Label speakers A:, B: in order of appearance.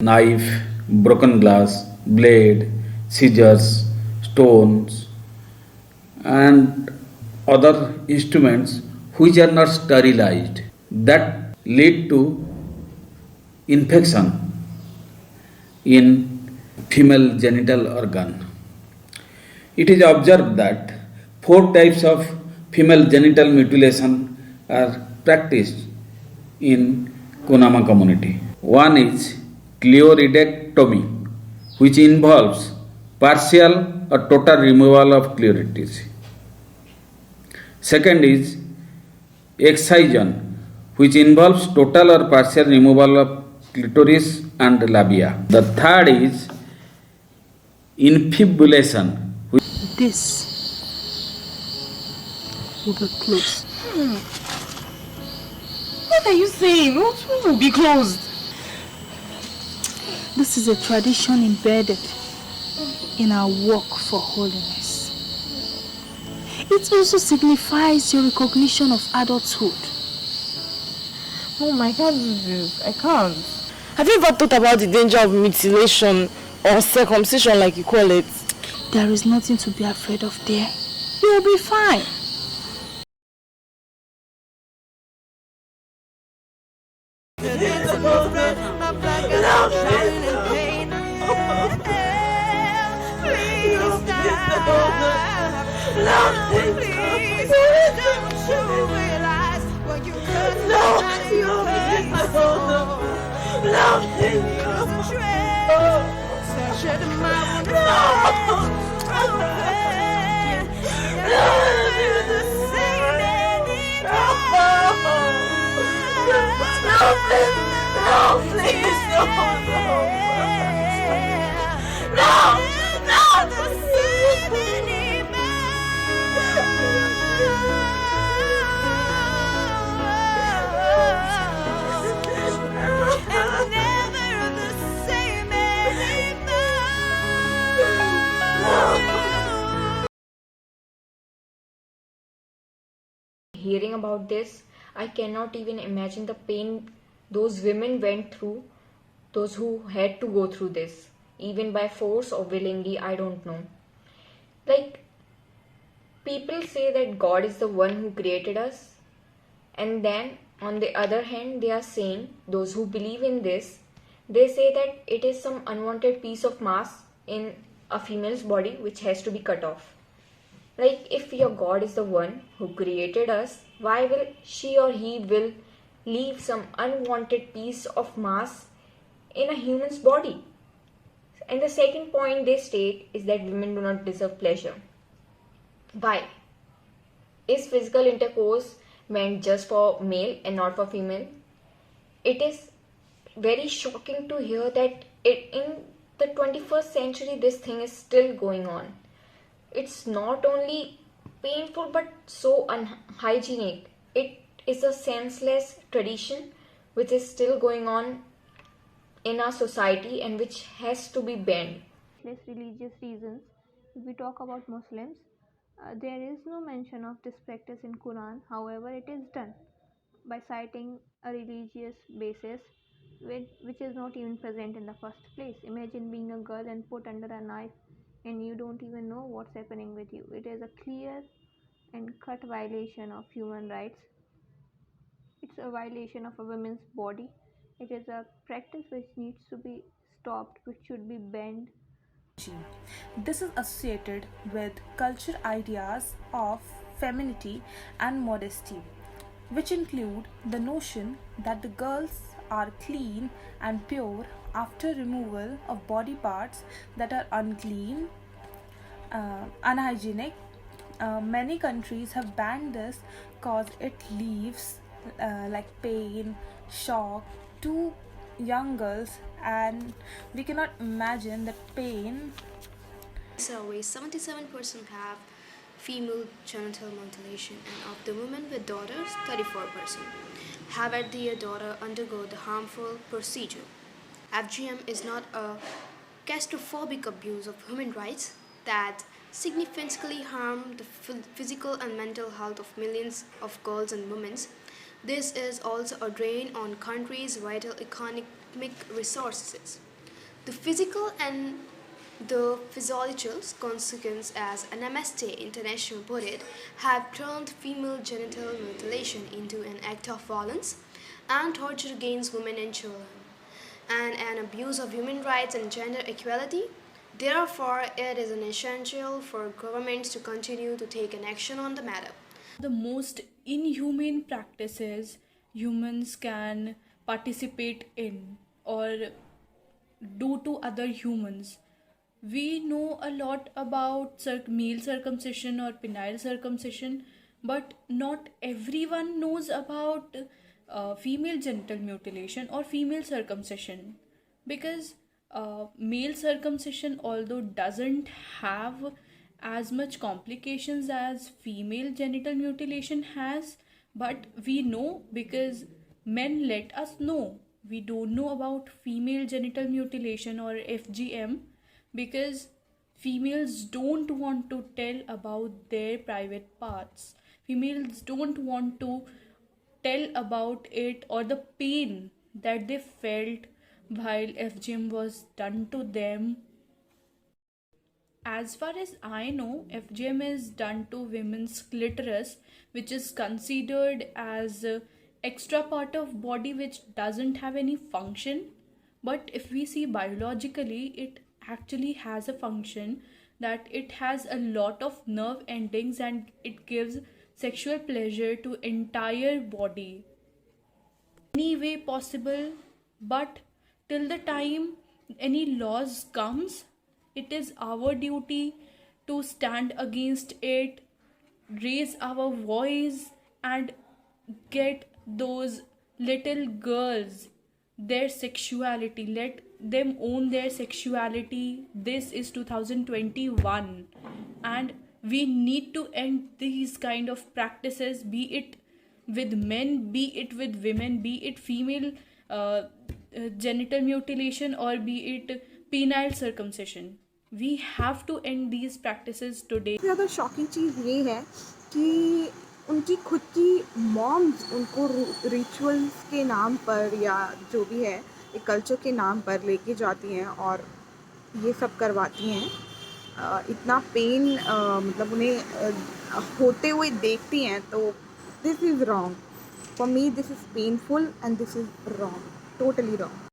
A: Knife, broken glass, blade, scissors, stones, and other instruments which are not sterilized that lead to infection in female genital organ. It is observed that four types of female genital mutilation are practiced in Kunama community. One is clitoridectomy, which involves partial or total removal of clitoris. Second is excision, which involves total or partial removal of clitoris and labia. The third is infibulation.
B: This will be closed.
C: What are you saying? What will be closed?
B: This is a tradition embedded in our work for holiness. It also signifies your recognition of adulthood.
C: Mom, I can't do this. I can't. Have you ever thought about the danger of mutilation or circumcision, like you call it?
B: There is nothing to be afraid of there. You will be fine.
D: Hearing about this, I cannot even imagine the pain those women went through, those who had to go through this, even by force or willingly, I don't know. Like, people say that God is the one who created us, and then on the other hand, they are saying, those who believe in this, they say that it is some unwanted piece of mass in a female's body which has to be cut off. Like, if your God is the one who created us, why will she or he will leave some unwanted piece of mass in a human's body? And the second point they state is that women do not deserve pleasure. Why? Is physical intercourse meant just for male and not for female? It is very shocking to hear that in the 21st century this thing is still going on. It's not only painful but so unhygienic. It is a senseless tradition which is still going on in our society and which has to be banned.
E: Religious reasons. If we talk about Muslims, there is no mention of this practice in Quran. However, it is done by citing a religious basis which is not even present in the first place. Imagine being a girl and put under a knife and you don't even know what's happening with you. It is a clear and cut violation of human rights. It's a violation of a woman's body. It is a practice which needs to be stopped, which should be banned.
F: This is associated with cultural ideas of femininity and modesty, which include the notion that the girls are clean and pure after removal of body parts that are unclean, unhygienic. Many countries have banned this cause it leaves like pain, shock to young girls, and we cannot imagine the pain.
G: Survey 77% have female genital mutilation, and of the women with daughters, 34% have had their daughter undergo the harmful procedure. FGM is not a claustrophobic abuse of human rights that significantly harm the physical and mental health of millions of girls and women. This is also a drain on countries' vital economic resources. The physical and the physiological consequences, as Amnesty International put it, have turned female genital mutilation into an act of violence and torture against women and children, and an abuse of human rights and gender equality. Therefore, it is essential for governments to continue to take an action on the matter.
F: The most inhumane practices humans can participate in or do to other humans. We know a lot about male circumcision or penile circumcision, but not everyone knows about female genital mutilation or female circumcision, because male circumcision, although doesn't have as much complications as female genital mutilation has, but we know because men let us know. We don't know about female genital mutilation or FGM because females don't want to tell about their private parts. Females don't want to tell about it or the pain that they felt while FGM was done to them. As far as I know, FGM is done to women's clitoris, which is considered as a extra part of body which doesn't have any function. But if we see biologically, it actually has a function, that it has a lot of nerve endings and it gives sexual pleasure to entire body. Any way possible, but till the time any laws comes, it is our duty to stand against it, raise our voice, and get those little girls their sexuality. Let them own their sexuality. This is 2021, and we need to end these kind of practices, be it with men, be it with women, be it female genital mutilation or be it penile circumcision. We have to end these practices today.
H: ज़्यादा shocking चीज़ ये है कि उनकी खुद की moms उनको rituals के नाम पर या जो भी है एक कल्चर के नाम पर लेके जाती हैं और ये सब करवाती हैं. इतना पेन मतलब उन्हें होते हुए देखती हैं, तो this is wrong. For me this is painful and this is wrong, totally wrong.